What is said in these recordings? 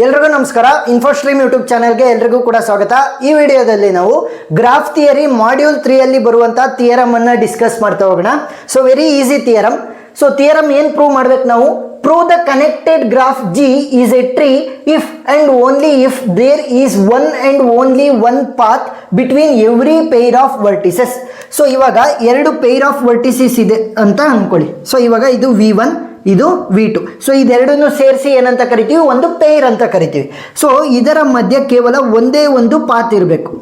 ಎಲ್ರಿಗೂ ನಮಸ್ಕಾರ. ಇನ್ಫೋಸ್ಟ್ರೀಮ್ ಯೂಟ್ಯೂಬ್ ಚಾನೆಲ್ಗೆ ಎಲ್ರಿಗೂ ಕೂಡ ಸ್ವಾಗತ. ಈ ವಿಡಿಯೋದಲ್ಲಿ ನಾವು ಗ್ರಾಫ್ ಥಿಯರಿ ಮಾಡ್ಯೂಲ್ 3 ಅಲ್ಲಿ ಬರುವಂತ ಥಿಯರಮ್ ಅನ್ನ ಡಿಸ್ಕಸ್ ಮಾಡ್ತಾ ಹೋಗೋಣ. So very easy theorem. So theorem ಏನು ಪ್ರೂವ್ ಮಾಡ್ಬೇಕು ನಾವು? Prove the connected graph G is a tree if and only if there is one and only one path between every pair of vertices. So ಇವಾಗ ಎರಡು peer of vertices ಇದೆ ಅಂತ ಅನ್ಕೊಳ್ಳಿ. So ಇವಾಗ ಇದು V1 ಇದು V2. ಸೊ ಇದೆರಡನ್ನು ಸೇರಿಸಿ ಏನಂತ ಕರಿತೀವಿ? ಒಂದು ಪೇರ್ ಅಂತ ಕರಿತೀವಿ. ಸೊ ಇದರ ಮಧ್ಯೆ ಕೇವಲ ಒಂದೇ ಒಂದು ಪಾತ್ ಇರಬೇಕು,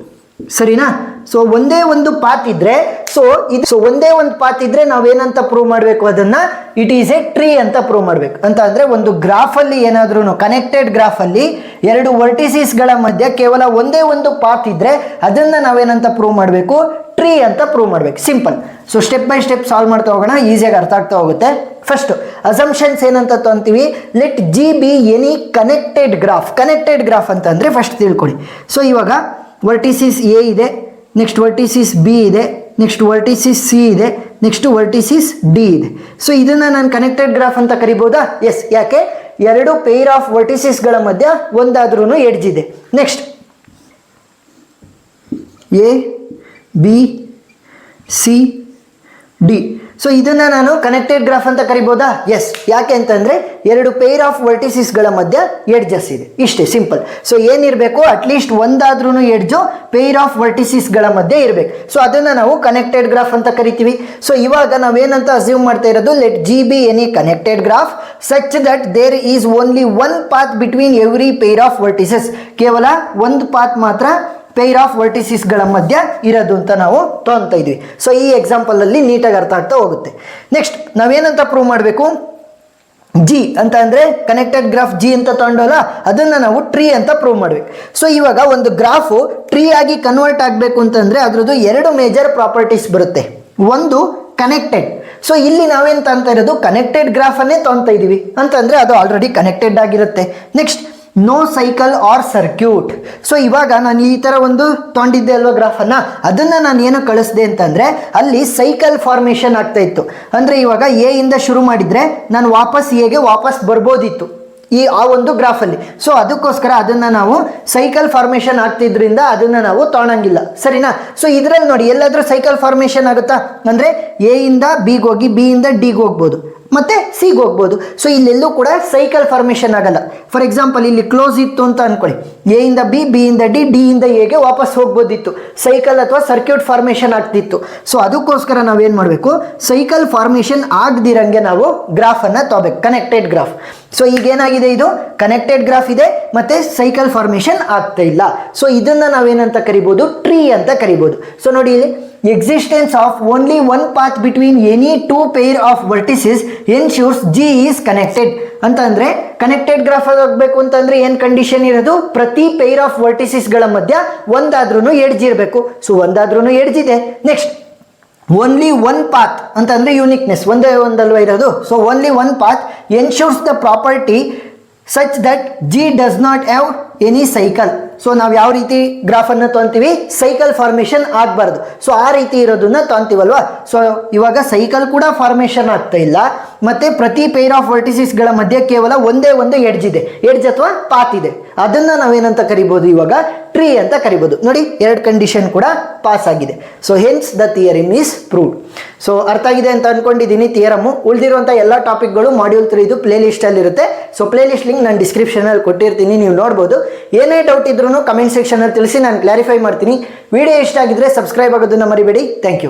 ಸರಿನಾ? ಸೊ ಒಂದೇ ಒಂದು ಪಾತ್ ಇದ್ರೆ ಒಂದೇ ಒಂದು ಪಾತ್ ಇದ್ರೆ ನಾವೇನಂತ ಪ್ರೂವ್ ಮಾಡಬೇಕು? ಅದನ್ನ ಇಟ್ ಈಸ್ ಎ ಟ್ರೀ ಅಂತ ಪ್ರೂವ್ ಮಾಡ್ಬೇಕು. ಅಂತ ಅಂದ್ರೆ ಒಂದು ಗ್ರಾಫ್ ಅಲ್ಲಿ ಏನಾದ್ರೂ ಕನೆಕ್ಟೆಡ್ ಗ್ರಾಫ್ ಅಲ್ಲಿ ಎರಡು ವರ್ಟಿಸಿಸ್ ಗಳ ಮಧ್ಯೆ ಕೇವಲ ಒಂದೇ ಒಂದು ಪಾತ್ ಇದ್ರೆ ಅದನ್ನ ನಾವೇನಂತ ಪ್ರೂವ್ ಮಾಡಬೇಕು? ಟ್ರೀ ಅಂತ ಪ್ರೂವ್ ಮಾಡ್ಬೇಕು. Simple. So step by step solve ಮಾಡ್ತಾ ಹೋಗೋಣ, ಈಸಿಯಾಗಿ ಅರ್ಥ ಆಗ್ತಾ ಹೋಗುತ್ತೆ. ಫಸ್ಟ್ ಅಸಂಪ್ಷನ್ಸ್ ಏನಂತ ಅಂತೀವಿ? Let G be any connected graph. Connected graph ಅಂತ ಅಂದ್ರೆ ಫಸ್ಟ್ ತಿಳ್ಕೊಳ್ಳಿ. ಸೊ ಇವಾಗ ವರ್ಟಿಸಿಸ್ ಎ ಇದೆ, ನೆಕ್ಸ್ಟ್ ವರ್ಟಿಸಿಸ್ ಬಿ ಇದೆ, ನೆಕ್ಸ್ಟ್ ವರ್ಟಿಸಿಸ್ ಸಿ ಇದೆ, ನೆಕ್ಸ್ಟ್ ವರ್ಟಿಸಿಸ್ ಡಿ ಇದೆ. ಸೊ ಇದನ್ನ ನಾನು ಕನೆಕ್ಟೆಡ್ ಗ್ರಾಫ್ ಅಂತ ಕರಿಬಹುದಾ? ಎಸ್. ಯಾಕೆ? ಎರಡು ಪೇರ್ ಆಫ್ ವರ್ಟಿಸಿಸ್ಗಳ ಮಧ್ಯ ಒಂದಾದ್ರೂ ಎಡ್ಜ್ ಇದೆ. Next A B C D. So ಇದನ್ನ ನಾನು ಕನೆಕ್ಟೆಡ್ ಗ್ರಾಫ್ ಅಂತ ಕರಿಬಹುದಾ? ಎಸ್. ಯಾಕೆ ಅಂತಂದ್ರೆ ಎರಡು ಪೇರ್ ಆಫ್ ವರ್ಟಿಸಿಸ್ಗಳ ಮಧ್ಯ ಎಡ್ಜಸ್ ಇದೆ, ಇಷ್ಟೇ ಸಿಂಪಲ್. ಸೊ ಏನಿರಬೇಕು? ಅಟ್ಲೀಸ್ಟ್ ಒಂದಾದ್ರೂ ಎಡ್ಜು ಪೇರ್ ಆಫ್ ವರ್ಟಿಸಿಸ್ಗಳ ಮಧ್ಯೆ ಇರಬೇಕು. ಸೊ ಅದನ್ನ ನಾವು ಕನೆಕ್ಟೆಡ್ ಗ್ರಾಫ್ ಅಂತ ಕರಿತೀವಿ. ಸೊ ಇವಾಗ ನಾವೇನಂತ ಅಸ್ಯೂಮ್ ಮಾಡ್ತಾ ಇರೋದು? Let G be any connected graph such that there is only one path between every pair of vertices. ಕೇವಲ ಒಂದು ಪಾತ್ ಮಾತ್ರ ಪೇರ್ ಆಫ್ ವರ್ಟಿಸಿಸ್ಗಳ ಮಧ್ಯ ಇರೋದು ಅಂತ ನಾವು ತೊಗೊಳ್ತಾ ಇದ್ವಿ. ಸೊ ಈ ಎಕ್ಸಾಂಪಲ್ ಅಲ್ಲಿ ನೀಟಾಗಿ ಅರ್ಥ ಆಗ್ತಾ ಹೋಗುತ್ತೆ. ನೆಕ್ಸ್ಟ್ ನಾವೇನಂತ ಪ್ರೂವ್ ಮಾಡಬೇಕು? ಜಿ ಅಂತ ಅಂದ್ರೆ ಕನೆಕ್ಟೆಡ್ ಗ್ರಾಫ್ ಜಿ ಅಂತ ತಗೊಂಡಲ್ಲ, ಅದನ್ನ ನಾವು ಟ್ರೀ ಅಂತ ಪ್ರೂವ್ ಮಾಡ್ಬೇಕು. ಸೊ ಇವಾಗ ಒಂದು ಗ್ರಾಫು ಟ್ರೀ ಆಗಿ ಕನ್ವರ್ಟ್ ಆಗಬೇಕು ಅಂತಂದ್ರೆ ಅದ್ರದ್ದು ಎರಡು ಮೇಜರ್ ಪ್ರಾಪರ್ಟೀಸ್ ಬರುತ್ತೆ. ಒಂದು ಕನೆಕ್ಟೆಡ್. ಸೊ ಇಲ್ಲಿ ನಾವೇನ್ ಅಂತ ಇರೋದು? ಕನೆಕ್ಟೆಡ್ ಗ್ರಾಫ್ ಅನ್ನೇ ತೊಗೊಳ್ತಾ ಇದೀವಿ ಅಂತಂದ್ರೆ ಅದು ಆಲ್ರೆಡಿ ಕನೆಕ್ಟೆಡ್ ಆಗಿರುತ್ತೆ. Next no cycle or circuit. So ಇವಾಗ ನಾನು ಈ ತರ ಒಂದು ತೊಗೊಂಡಿದ್ದೆ ಅಲ್ವಾ ಗ್ರಾಫ್ ಅನ್ನ, ಅದನ್ನ ನಾನು ಏನು ಕಳಿಸ್ದೆ ಅಂತಂದ್ರೆ ಅಲ್ಲಿ ಸೈಕಲ್ ಫಾರ್ಮೇಶನ್ ಆಗ್ತಾ ಇತ್ತು. ಅಂದ್ರೆ ಇವಾಗ ಎ ಇಂದ ಶುರು ಮಾಡಿದ್ರೆ ನಾನು ವಾಪಸ್ ಎಗೆ ವಾಪಸ್ ಬರ್ಬೋದಿತ್ತು ಆ ಒಂದು ಗ್ರಾಫ್ ಅಲ್ಲಿ. ಸೊ ಅದಕ್ಕೋಸ್ಕರ ಅದನ್ನ ನಾವು ಸೈಕಲ್ ಫಾರ್ಮೇಶನ್ ಆಗ್ತಿದ್ರಿಂದ ಅದನ್ನ ನಾವು ತೊಗೊಳಂಗಿಲ್ಲ, ಸರಿನಾ? ಸೊ ಇದ್ರಲ್ಲಿ ನೋಡಿ ಎಲ್ಲಾದ್ರೂ ಸೈಕಲ್ ಫಾರ್ಮೇಶನ್ ಆಗುತ್ತಾ? ಅಂದ್ರೆ ಎ ಇಂದ ಬಿಗೆ ಹೋಗಿ ಬಿ ಇಂದ ಡಿಗೆ ಹೋಗ್ಬೋದು, ಮತ್ತೆ ಸಿಗೆ ಹೋಗ್ಬೋದು. ಸೊ ಇಲ್ಲೆಲ್ಲೂ ಕೂಡ ಸೈಕಲ್ ಫಾರ್ಮೇಶನ್ ಆಗಲ್ಲ. ಫಾರ್ ಎಕ್ಸಾಂಪಲ್ ಇಲ್ಲಿ ಕ್ಲೋಸ್ ಇತ್ತು ಅಂತ ಅನ್ಕೊಳ್ಳಿ, ಎ ಇಂದ ಬಿ, ಬಿ ಇಂದ ಡಿ, ಡಿ ಇಂದ ಎಗೆ ವಾಪಸ್ ಹೋಗ್ಬೋದಿತ್ತು, ಸೈಕಲ್ ಅಥವಾ ಸರ್ಕ್ಯೂಟ್ ಫಾರ್ಮೇಶನ್ ಆಗ್ತಿತ್ತು. ಸೊ ಅದಕ್ಕೋಸ್ಕರ ನಾವೇನ್ ಮಾಡಬೇಕು? ಸೈಕಲ್ ಫಾರ್ಮೇಶನ್ ಆಗದಿರಂಗೆ ನಾವು ಗ್ರಾಫ್ ಅನ್ನ ತಗೋಬೇಕು, ಕನೆಕ್ಟೆಡ್ ಗ್ರಾಫ್. ಸೊ ಈಗ ಏನಾಗಿದೆ? ಇದು ಕನೆಕ್ಟೆಡ್ ಗ್ರಾಫ್ ಇದೆ ಮತ್ತೆ ಸೈಕಲ್ ಫಾರ್ಮೇಶನ್ ಆಗ್ತಾ ಇಲ್ಲ. ಸೊ ಇದನ್ನ ನಾವೇನಂತ ಕರಿಬಹುದು? ಟ್ರೀ ಅಂತ ಕರಿಬಹುದು. ಸೊ ನೋಡಿ ಇಲ್ಲಿ existence of only one path between any two pair of vertices ensures G is connected. ಅಂತ ಅಂದ್ರೆ ಕನೆಕ್ಟೆಡ್ ಗ್ರಾಫ್ ಆಗಬೇಕು ಅಂತಂದ್ರೆ ಏನ್ ಕಂಡೀಷನ್ ಇರೋದು? ಪ್ರತಿ ಪೇರ್ ಆಫ್ ವರ್ಟಿಸಿಸ್ ಗಳ ಮಧ್ಯ ಒಂದಾದ್ರೂ ಎಡ್ಜ್ ಇರಬೇಕು. ಸೊ ಒಂದಾದ್ರೂ ಎಡ್ಜ್ ಇದೆ. ನೆಕ್ಸ್ಟ್ ಓನ್ಲಿ ಒನ್ ಪಾತ್ ಅಂತಂದ್ರೆ ಯೂನಿಕ್ನೆಸ್, ಒಂದೇ ಒಂದಲ್ವಾ ಇರೋದು? So only one path ensures the property such that G does not have any cycle. So ನಾವು ಯಾವ ರೀತಿ ಗ್ರಾಫ್ ಅನ್ನು ತೊಗೊಂತೀವಿ? ಸೈಕಲ್ ಫಾರ್ಮೇಶನ್ ಆಗಬಾರ್ದು. ಸೊ ಆ ರೀತಿ ಇರೋದನ್ನ ತೊಗೊಂತೀವಲ್ವಾ? ಸೊ ಇವಾಗ ಸೈಕಲ್ ಕೂಡ ಫಾರ್ಮೇಶನ್ ಆಗ್ತಾ ಇಲ್ಲ, ಮತ್ತೆ ಪ್ರತಿ ಪೇರ್ ಆಫ್ ವರ್ಟಿಸಿಸ್ ಗಳ ಮಧ್ಯೆ ಕೇವಲ ಒಂದೇ ಒಂದು ಎಡ್ಜ್ ಇದೆ, ಎಡ್ಜ್ ಅಥವಾ ಪಾತ್ ಇದೆ. ಅದನ್ನ ನಾವೇನಂತ ಕರಿಬಹುದು? ಇವಾಗ ಟ್ರೀ ಅಂತ ಕರಿಬಹುದು. ನೋಡಿ ಎರಡು ಕಂಡೀಷನ್ ಕೂಡ ಪಾಸ್ ಆಗಿದೆ. So hence the theorem is proved. So ಅರ್ಥ ಆಗಿದೆ ಅಂತ ಅನ್ಕೊಂಡಿದ್ದೀನಿ ಥಿಯರಮ್. ಉಳಿದಿರುವಂತಹ ಎಲ್ಲ ಟಾಪಿಕ್ಗಳು ಮಾಡ್ಯೂಲ್ 3 ಇದು ಪ್ಲೇ ಲಿಸ್ಟ್ ಅಲ್ಲಿ ಇರುತ್ತೆ. ಸೊ ಪ್ಲೇ ಲಿಸ್ಟ್ ಲಿಂಕ್ ನಾನು ಡಿಸ್ಕ್ರಿಪ್ಷನ್ ಅಲ್ಲಿ ಕೊಟ್ಟಿರ್ತೀನಿ, ನೀವು ನೋಡಬಹುದು. ಏನೇ ಡೌಟ್ ಇದ್ರೂ ಕಮೆಂಟ್ ಸೆಕ್ಷನ್ ಅಲ್ಲಿ ತಿಳಿಸಿ, ನಾನು ಕ್ಲಾರಿಫೈ ಮಾಡ್ತೀನಿ. ವಿಡಿಯೋ ಇಷ್ಟ ಆಗಿದ್ರೆ ಸಬ್ಸ್ಕ್ರೈಬ್ ಆಗೋದನ್ನ ಮರಿಬೇಡಿ. Thank you.